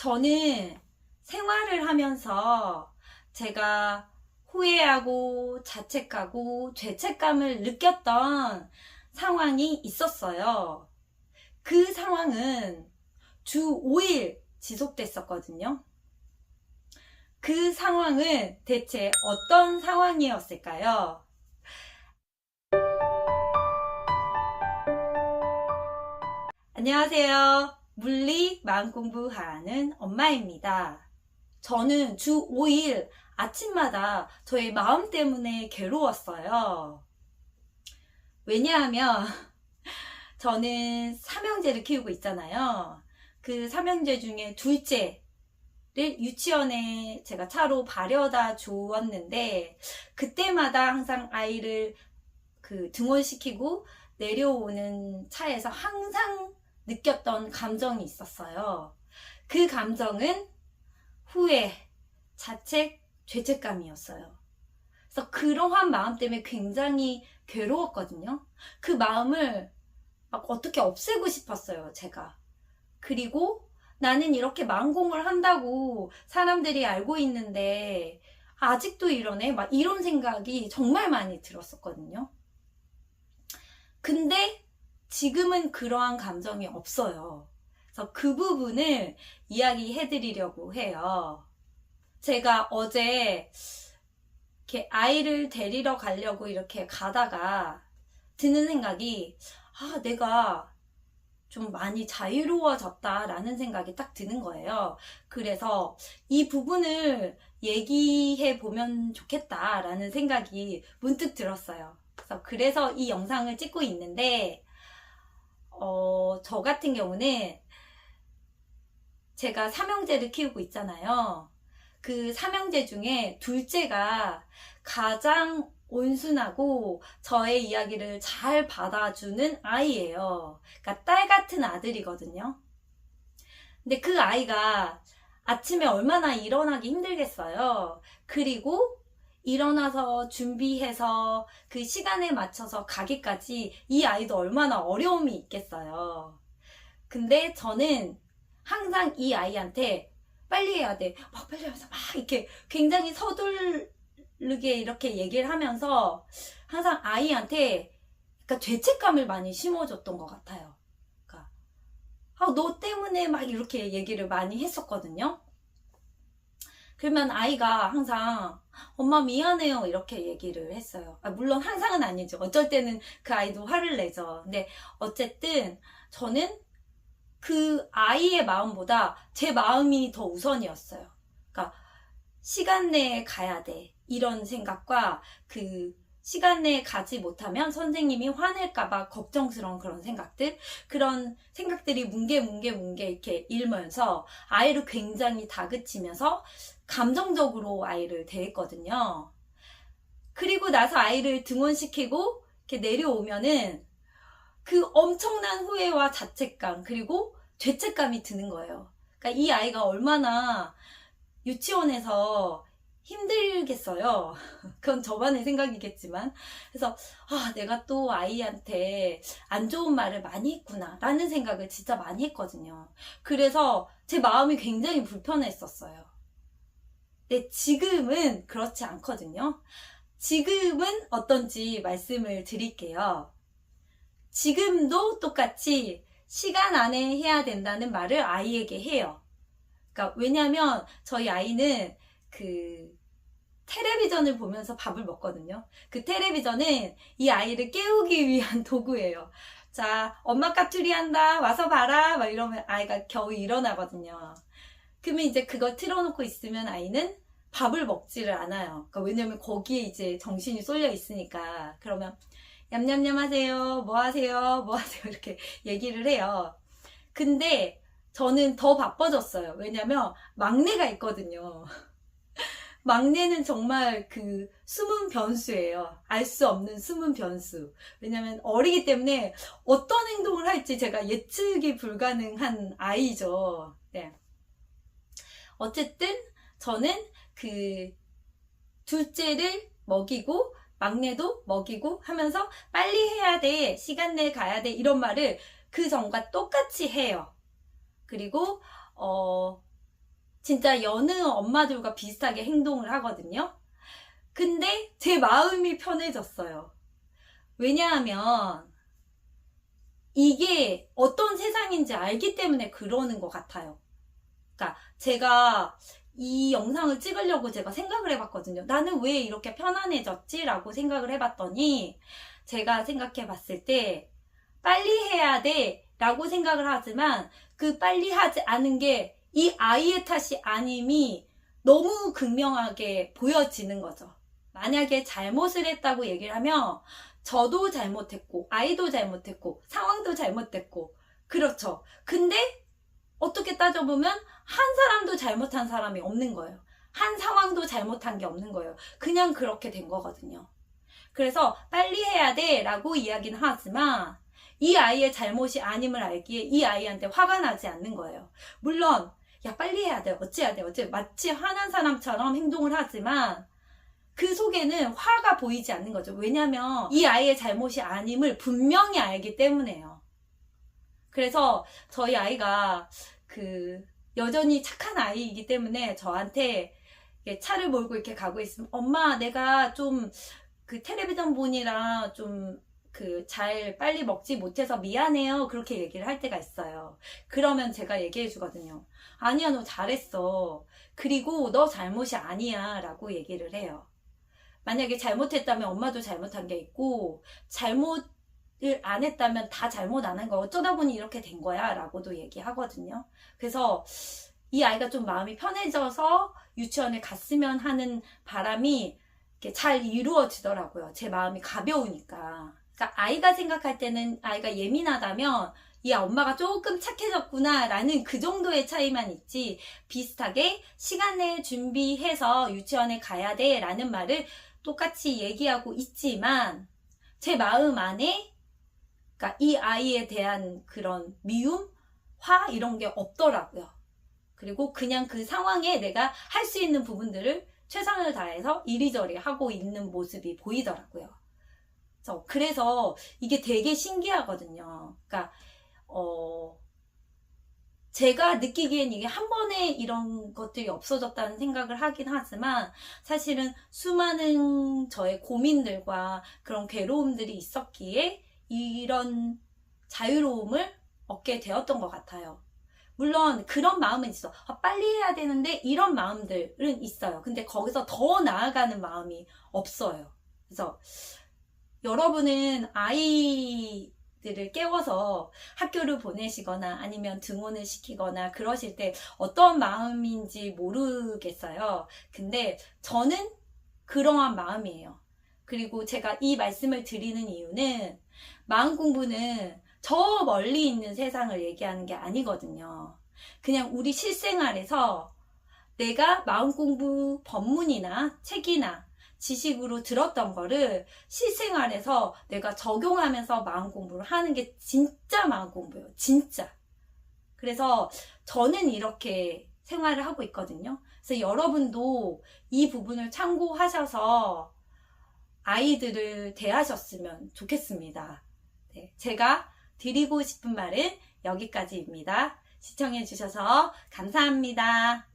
저는 생활을 하면서 제가 후회하고 자책하고 죄책감을 느꼈던 상황이 있었어요. 그 상황은 주 5일 지속됐었거든요. 그 상황은 대체 어떤 상황이었을까요? 안녕하세요. 물리 마음 공부하는 엄마입니다. 저는 주 5일 아침마다 저의 마음 때문에 괴로웠어요. 왜냐하면 저는 삼형제를 키우고 있잖아요. 그 삼형제 중에 둘째를 유치원에 제가 차로 바려다 주었는데 그때마다 항상 아이를 등원시키고 내려오는 차에서 항상 느꼈던 감정이 있었어요. 그 감정은 후회, 자책, 죄책감이었어요. 그래서 그러한 마음 때문에 굉장히 괴로웠거든요. 그 마음을 막 어떻게 없애고 싶었어요, 제가. 그리고 나는 이렇게 만공을 한다고 사람들이 알고 있는데 아직도 이러네? 막 이런 생각이 정말 많이 들었었거든요. 근데 지금은 그러한 감정이 없어요. 그래서 그 부분을 이야기해 드리려고 해요. 제가 어제 이렇게 아이를 데리러 가려고 이렇게 가다가 드는 생각이, 내가 좀 많이 자유로워졌다라는 생각이 딱 드는 거예요. 그래서 이 부분을 얘기해 보면 좋겠다라는 생각이 문득 들었어요. 그래서 이 영상을 찍고 있는데, 저 같은 경우는 제가 삼형제를 키우고 있잖아요. 그 삼형제 중에 둘째가 가장 온순하고 저의 이야기를 잘 받아주는 아이예요. 그러니까 딸 같은 아들이거든요. 근데 그 아이가 아침에 얼마나 일어나기 힘들겠어요. 그리고 일어나서 준비해서 그 시간에 맞춰서 가기까지 이 아이도 얼마나 어려움이 있겠어요. 근데 저는 항상 이 아이한테 빨리 해야 돼. 막 빨리 하면서 막 이렇게 굉장히 서두르게 이렇게 얘기를 하면서 항상 아이한테 그러니까 죄책감을 많이 심어줬던 것 같아요. 그러니까 너 때문에 막 이렇게 얘기를 많이 했었거든요. 그러면 아이가 항상 엄마 미안해요 이렇게 얘기를 했어요. 물론 항상은 아니죠. 어쩔 때는 그 아이도 화를 내죠. 근데 어쨌든 저는 그 아이의 마음보다 제 마음이 더 우선이었어요. 그러니까 시간 내에 가야 돼 이런 생각과 그 시간 내에 가지 못하면 선생님이 화낼까봐 걱정스러운 그런 생각들이 뭉게 이렇게 일면서 아이를 굉장히 다그치면서 감정적으로 아이를 대했거든요. 그리고 나서 아이를 등원시키고 이렇게 내려오면은 그 엄청난 후회와 자책감 그리고 죄책감이 드는 거예요. 그러니까 이 아이가 얼마나 유치원에서 힘들겠어요. 그건 저만의 생각이겠지만. 그래서 내가 또 아이한테 안 좋은 말을 많이 했구나 라는 생각을 진짜 많이 했거든요. 그래서 제 마음이 굉장히 불편했었어요. 근데 지금은 그렇지 않거든요. 지금은 어떤지 말씀을 드릴게요. 지금도 똑같이 시간 안에 해야 된다는 말을 아이에게 해요. 그러니까 왜냐면 저희 아이는 그 텔레비전을 보면서 밥을 먹거든요. 그 텔레비전은 이 아이를 깨우기 위한 도구예요. 자, 엄마 까투리 한다. 와서 봐라. 막 이러면 아이가 겨우 일어나거든요. 그러면 이제 그걸 틀어놓고 있으면 아이는 밥을 먹지를 않아요. 그러니까 왜냐면 거기에 이제 정신이 쏠려 있으니까. 그러면 냠냠냠 하세요. 뭐 하세요? 뭐 하세요? 이렇게 얘기를 해요. 근데 저는 더 바빠졌어요. 왜냐면 막내가 있거든요. 막내는 정말 그 숨은 변수예요. 알 수 없는 숨은 변수. 왜냐면 어리기 때문에 어떤 행동을 할지 제가 예측이 불가능한 아이죠. 네. 어쨌든 저는 그 둘째를 먹이고 막내도 먹이고 하면서 빨리 해야 돼, 시간 내에 가야 돼 이런 말을 그 전과 똑같이 해요. 그리고 진짜 여느 엄마들과 비슷하게 행동을 하거든요. 근데 제 마음이 편해졌어요. 왜냐하면 이게 어떤 세상인지 알기 때문에 그러는 것 같아요. 그러니까 제가 이 영상을 찍으려고 제가 생각을 해봤거든요. 나는 왜 이렇게 편안해졌지? 라고 생각을 해봤더니 제가 생각해 봤을 때 빨리 해야 돼 라고 생각을 하지만 그 빨리 하지 않은 게 이 아이의 탓이 아님이 너무 극명하게 보여지는 거죠. 만약에 잘못을 했다고 얘기를 하면 저도 잘못했고 아이도 잘못했고 상황도 잘못됐고 그렇죠. 근데 어떻게 따져보면 한 사람도 잘못한 사람이 없는 거예요. 한 상황도 잘못한 게 없는 거예요. 그냥 그렇게 된 거거든요. 그래서 빨리 해야 돼 라고 이야기는 하지만 이 아이의 잘못이 아님을 알기에 이 아이한테 화가 나지 않는 거예요. 물론 야 빨리 해야 돼 어찌해야 돼 어찌 마치 화난 사람처럼 행동을 하지만 그 속에는 화가 보이지 않는 거죠. 왜냐면 이 아이의 잘못이 아님을 분명히 알기 때문에요. 그래서 저희 아이가 여전히 착한 아이이기 때문에 저한테 차를 몰고 이렇게 가고 있으면 엄마 내가 좀 텔레비전 보느라 좀 잘 빨리 먹지 못해서 미안해요 그렇게 얘기를 할 때가 있어요. 그러면 제가 얘기해 주거든요. 아니야 너 잘했어. 그리고 너 잘못이 아니야 라고 얘기를 해요. 만약에 잘못했다면 엄마도 잘못한 게 있고 잘못을 안 했다면 다 잘못 안 한 거야. 어쩌다 보니 이렇게 된 거야 라고도 얘기하거든요. 그래서 이 아이가 좀 마음이 편해져서 유치원에 갔으면 하는 바람이 잘 이루어지더라고요. 제 마음이 가벼우니까. 그러니까 아이가 생각할 때는 아이가 예민하다면 이 엄마가 조금 착해졌구나 라는 그 정도의 차이만 있지 비슷하게 시간 내에 준비해서 유치원에 가야 돼 라는 말을 똑같이 얘기하고 있지만 제 마음 안에 그러니까 이 아이에 대한 그런 미움, 화 이런 게 없더라고요. 그리고 그냥 그 상황에 내가 할 수 있는 부분들을 최선을 다해서 이리저리 하고 있는 모습이 보이더라고요. 그래서 이게 되게 신기하거든요. 그러니까 제가 느끼기엔 이게 한 번에 이런 것들이 없어졌다는 생각을 하긴 하지만 사실은 수많은 저의 고민들과 그런 괴로움들이 있었기에 이런 자유로움을 얻게 되었던 것 같아요. 물론 그런 마음은 있어. 빨리 해야 되는데 이런 마음들은 있어요. 근데 거기서 더 나아가는 마음이 없어요. 그래서 여러분은 아이들을 깨워서 학교를 보내시거나 아니면 등원을 시키거나 그러실 때 어떤 마음인지 모르겠어요. 근데 저는 그러한 마음이에요. 그리고 제가 이 말씀을 드리는 이유는 마음 공부는 저 멀리 있는 세상을 얘기하는 게 아니거든요. 그냥 우리 실생활에서 내가 마음 공부 법문이나 책이나 지식으로 들었던 거를 실생활에서 내가 적용하면서 마음 공부를 하는 게 진짜 마음 공부예요. 진짜. 그래서 저는 이렇게 생활을 하고 있거든요. 그래서 여러분도 이 부분을 참고하셔서 아이들을 대하셨으면 좋겠습니다. 네, 제가 드리고 싶은 말은 여기까지입니다. 시청해 주셔서 감사합니다.